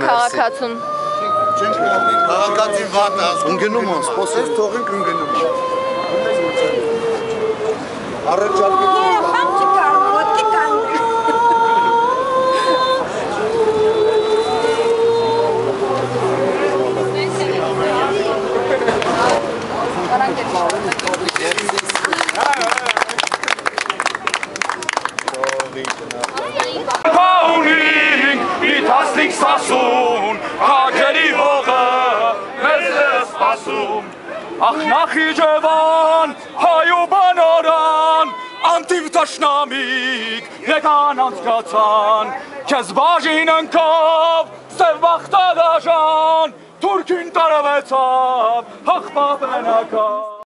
քաղաքացուն։ Չենք քաղաքացի վատ ընկնում են, սպասես թողենք ընկնում։ Առաջարկի Ախ նախիջևան, հայու բանորան, անտիվ տաշնամիկ, եկան անցկացան, կեզ բաժին ընկավ, սև բախտադաժան, թուրքին տարավեցավ, հաղպապենակավ։